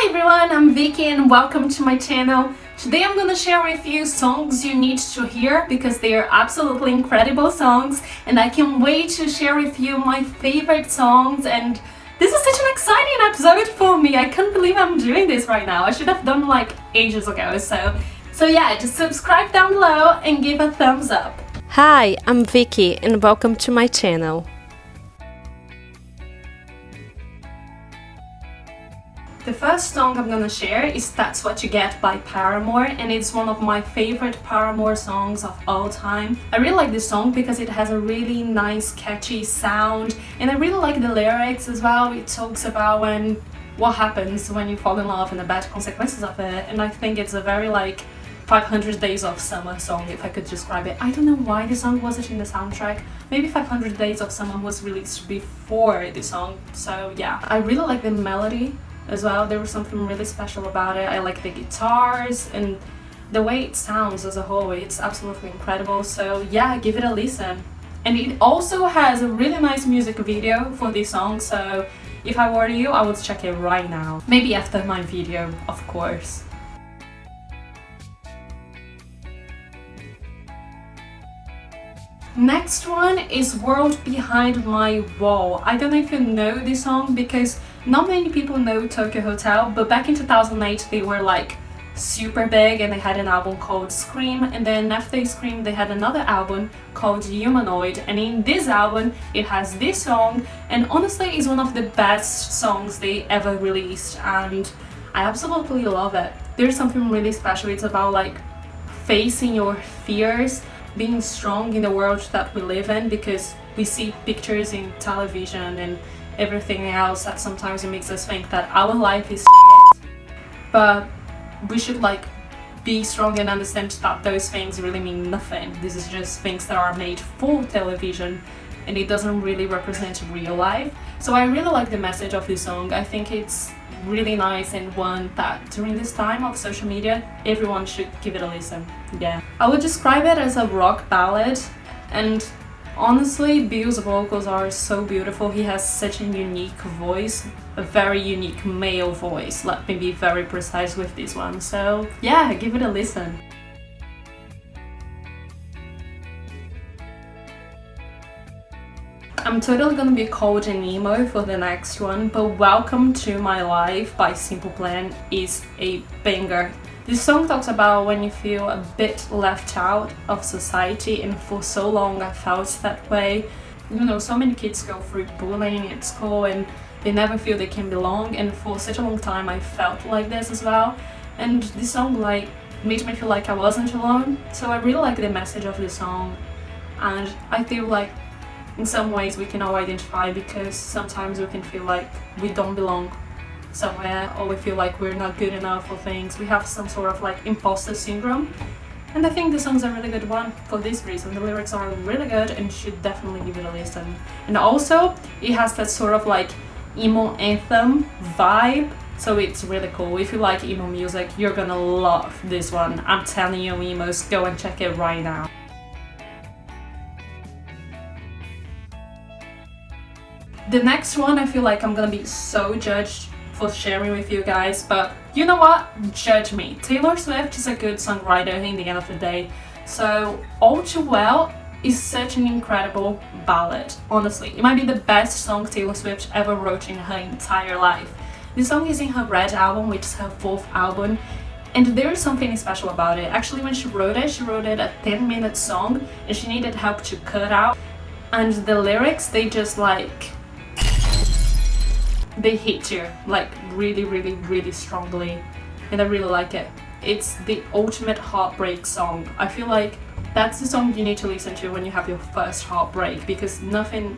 Hi everyone, I'm Vicky and welcome to my channel. Today I'm gonna share with you songs you need to hear because they are absolutely incredible songs and I can't wait to share with you my favorite songs, and this is such an exciting episode for me. I can't believe I'm doing this right now. I should have done like ages ago. So yeah, just subscribe down below and give a thumbs up. Hi, I'm Vicky and welcome to my channel. The first song I'm gonna share is That's What You Get by Paramore, and it's one of my favorite Paramore songs of all time. I really like this song because it has a really nice catchy sound, and I really like the lyrics as well. It talks about what happens when you fall in love and the bad consequences of it, and I think it's a very 500 Days of Summer song, if I could describe it. I don't know why the song wasn't in the soundtrack. Maybe 500 Days of Summer was released before the song, so yeah. I really like the melody as well. There was something really special about it. I like the guitars and the way it sounds as a whole. It's absolutely incredible, so yeah, give it a listen. And it also has a really nice music video for this song, so if I were you, I would check it right now. Maybe after my video, of course. Next one is World Behind My Wall. I don't know if you know this song because not many people know Tokyo Hotel, but back in 2008 they were super big and they had an album called Scream, and then after Scream they had another album called Humanoid, and in this album it has this song, and honestly it's one of the best songs they ever released and I absolutely love it. There's something really special. It's about facing your fears, being strong in the world that we live in, because we see pictures in television and everything else that sometimes it makes us think that our life is shit, but we should be strong and understand that those things really mean nothing. This is just things that are made for television and it doesn't really represent real life. So I really like the message of this song. I think it's really nice and one that during this time of social media everyone should give it a listen. Yeah, I would describe it as a rock ballad, and honestly Bill's vocals are so beautiful. He has such a unique voice, a very unique male voice. Let me be very precise with this one, so yeah, give it a listen. I'm totally gonna be cold and emo for the next one, but Welcome to My Life by Simple Plan is a banger. This song talks about when you feel a bit left out of society, and for so long I felt that way. You know, so many kids go through bullying at school and they never feel they can belong, and for such a long time I felt like this as well. And this song made me feel like I wasn't alone. So I really like the message of this song, and I feel like in some ways we can all identify, because sometimes we can feel like we don't belong somewhere, or we feel like we're not good enough for things. We have some sort of imposter syndrome, and I think the song's a really good one for this reason. The lyrics are really good and should definitely give it a listen. And also it has that sort of emo anthem vibe, so it's really cool. If you like emo music, you're gonna love this one. I'm telling you, emos, go and check it right now. The next one, I feel like I'm gonna be so judged for sharing with you guys, but you know what? Judge me. Taylor Swift is a good songwriter in the end of the day. So All Too Well is such an incredible ballad. Honestly, it might be the best song Taylor Swift ever wrote in her entire life. This song is in her Red album, which is her 4th album, and there is something special about it. Actually, when she wrote it a 10-minute song and she needed help to cut out, and the lyrics, they just they hit you really, really, really strongly, and I really like it. It's the ultimate heartbreak song. I feel like that's the song you need to listen to when you have your first heartbreak, because nothing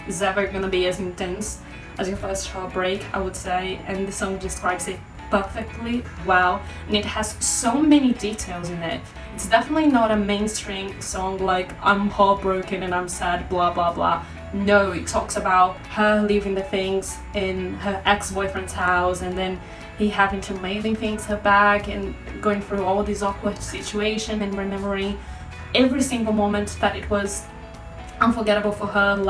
is ever gonna be as intense as your first heartbreak, I would say, and the song describes it perfectly well, and it has so many details in it. It's definitely not a mainstream song I'm heartbroken and I'm sad, blah blah blah. No, it talks about her leaving the things in her ex-boyfriend's house, and then he having to mailing things her back and going through all this awkward situation and remembering every single moment that it was unforgettable for her,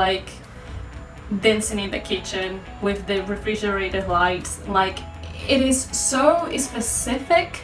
dancing in the kitchen with the refrigerator lights. It is so specific.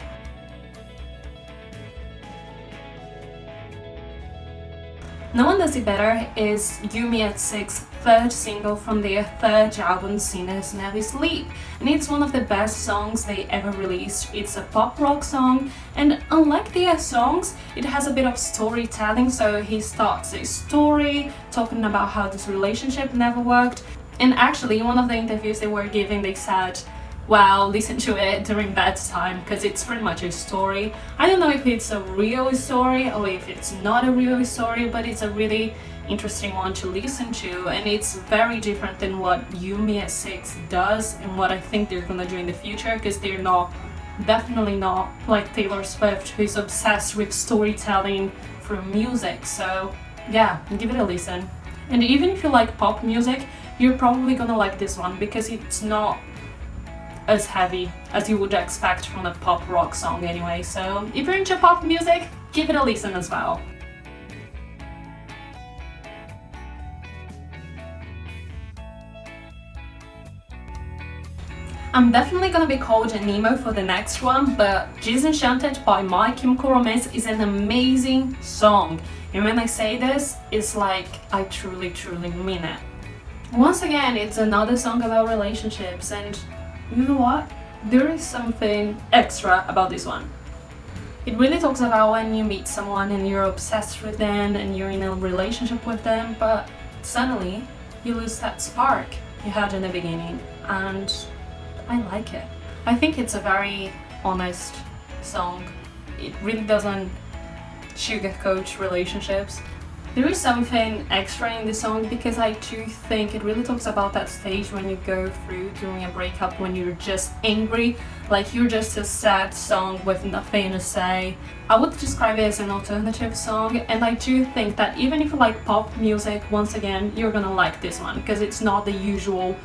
No One Does It Better is Yumi at Six's third single from their third album, Sinners Never Sleep, and it's one of the best songs they ever released. It's a pop rock song, and unlike their songs, it has a bit of storytelling, so he starts a story talking about how this relationship never worked. And actually, in one of the interviews they were giving, they said, well, listen to it during bedtime because it's pretty much a story. I don't know if it's a real story or if it's not a real story, but it's a really interesting one to listen to, and it's very different than what Yumi at Six does and what I think they're gonna do in the future, because they're definitely not like Taylor Swift, who's obsessed with storytelling through music. So yeah, give it a listen. And even if you like pop music, you're probably gonna like this one because it's not as heavy as you would expect from a pop rock song anyway. So if you're into pop music, give it a listen as well. I'm definitely gonna be called an emo for the next one, but Disenchanted by My Chemical Romance is an amazing song. And when I say this, it's like I truly mean it. Once again, it's another song about relationships, and you know what? There is something extra about this one. It really talks about when you meet someone and you're obsessed with them and you're in a relationship with them, but suddenly you lose that spark you had in the beginning, and I like it. I think it's a very honest song. It really doesn't sugarcoat relationships. There is something extra in this song because I do think it really talks about that stage when you go through during a breakup when you're just angry, like you're just a sad song with nothing to say. I would describe it as an alternative song, and I do think that even if you like pop music, once again, you're gonna like this one because it's not the usual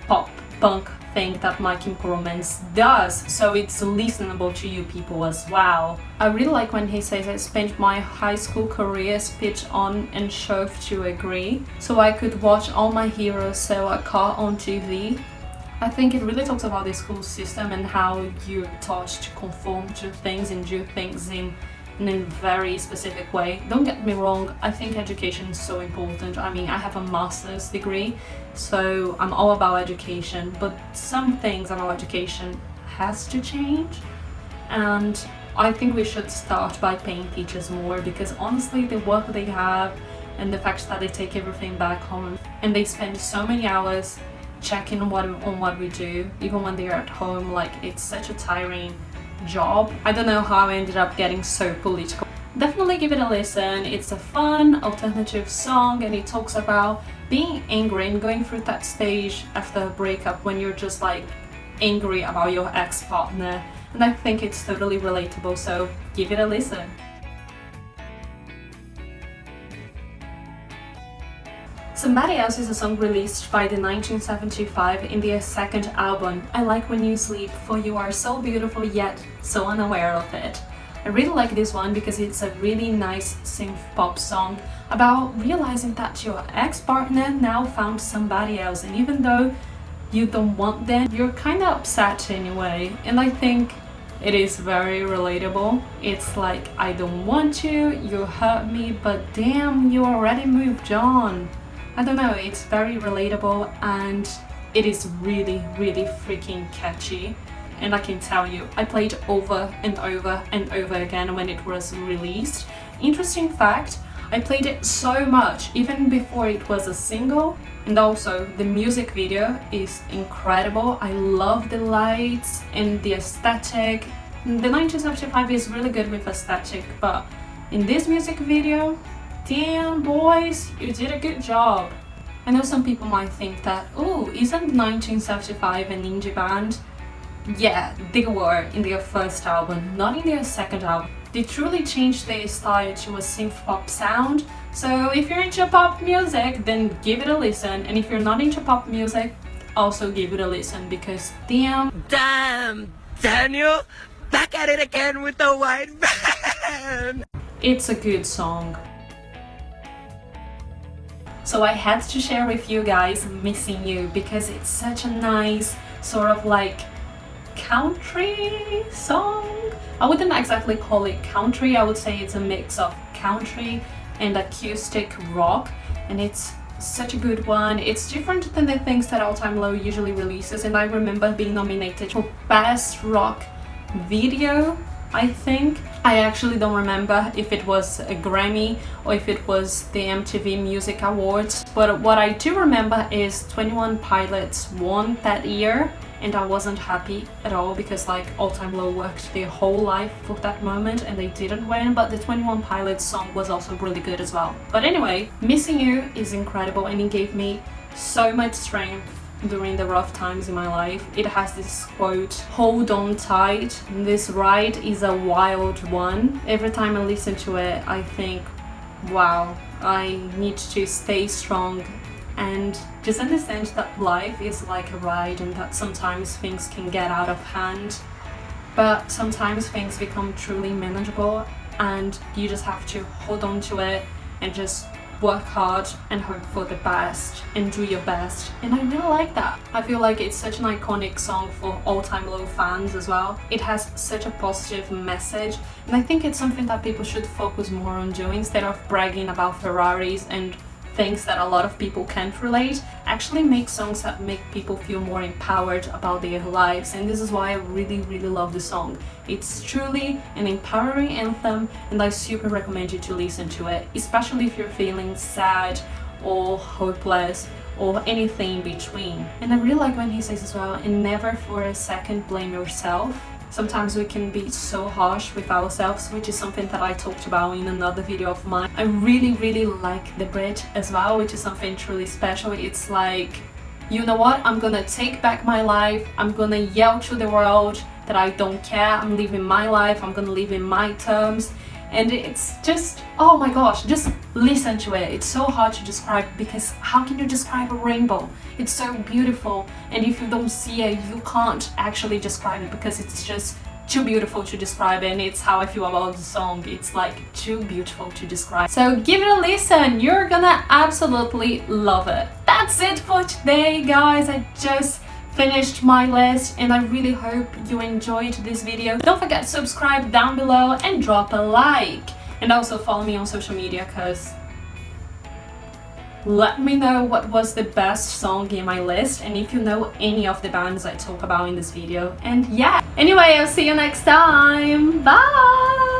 pop punk thing that My Chemical Romance does, so it's listenable to you people as well. I really like when he says, I spent my high school career switched on and shoved to agree, so I could watch all my heroes sell a car on TV. I think it really talks about the school system and how you're taught to conform to things and do things in a very specific way. Don't get me wrong, I think education is so important. I mean, I have a master's degree, so I'm all about education, but some things about education has to change, and I think we should start by paying teachers more, because honestly the work they have and the fact that they take everything back home and they spend so many hours checking on what we do, even when they're at home, like it's such a tiring job. I don't know how I ended up getting so political. Definitely give it a listen. It's a fun alternative song, and it talks about being angry and going through that stage after a breakup when you're just like angry about your ex-partner, and I think it's totally relatable, so give it a listen. Somebody Else is a song released by the 1975 in their second album, I Like When You Sleep, For You Are So Beautiful Yet So Unaware of It. I really like this one because it's a really nice synth pop song about realizing that your ex-partner now found somebody else, and even though you don't want them, you're kind of upset anyway, and I think it is very relatable. It's like, I don't want you, you hurt me, but damn, you already moved on. I don't know, it's very relatable and it is really freaking catchy, and I can tell you, I played over and over and over again when it was released. Interesting fact, I played it so much even before it was a single, and also the music video is incredible. I love the lights and the aesthetic. The 1975 is really good with aesthetic, but in this music video, damn boys, you did a good job. I know some people might think that, oh, isn't 1975 an indie band? Yeah, they were in their first album, not in their second album. They truly changed their style to a synth pop sound, so if you're into pop music, then give it a listen, and if you're not into pop music, also give it a listen, because damn, Daniel, back at it again with the white van! It's a good song. So I had to share with you guys Missing You because it's such a nice sort of like country song. I wouldn't exactly call it country, I would say it's a mix of country and acoustic rock, and it's such a good one. It's different than the things that All Time Low usually releases, and I remember being nominated for Best Rock Video, I think. I actually don't remember if it was a Grammy or if it was the MTV Music Awards, but what I do remember is 21 Pilots won that year, and I wasn't happy at all because like All Time Low worked their whole life for that moment and they didn't win, but the 21 Pilots song was also really good as well. But anyway, Missing You is incredible and it gave me so much strength during the rough times in my life. It has this quote, "Hold on tight, this ride is a wild one." Every time I listen to it, I think, wow, I need to stay strong and just understand that life is like a ride and that sometimes things can get out of hand, but sometimes things become truly manageable and you just have to hold on to it and just work hard and hope for the best and do your best. And I really like that. I feel like it's such an iconic song for All Time Low fans as well. It has such a positive message, and I think it's something that people should focus more on doing instead of bragging about Ferraris and things that a lot of people can't relate. Actually make songs that make people feel more empowered about their lives, and this is why I really love the song. It's truly an empowering anthem and I super recommend you to listen to it, especially if you're feeling sad or hopeless or anything in between. And I really like when he says as well, and never for a second blame yourself. Sometimes we can be so harsh with ourselves, which is something that I talked about in another video of mine. I really like the bridge as well, which is something truly special. It's like, you know what, I'm gonna take back my life, I'm gonna yell to the world that I don't care, I'm living my life, I'm gonna live in my terms. And it's just, oh my gosh, just listen to it. It's so hard to describe because how can you describe a rainbow? It's so beautiful, and if you don't see it, you can't actually describe it because it's just too beautiful to describe it, and it's how I feel about the song. It's like too beautiful to describe. So give it a listen, you're gonna absolutely love it. That's it for today, guys. I just finished my list and I really hope you enjoyed this video. Don't forget to subscribe down below and drop a like, and also follow me on social media because let me know what was the best song in my list and if you know any of the bands I talk about in this video. And yeah, anyway, I'll see you next time. Bye.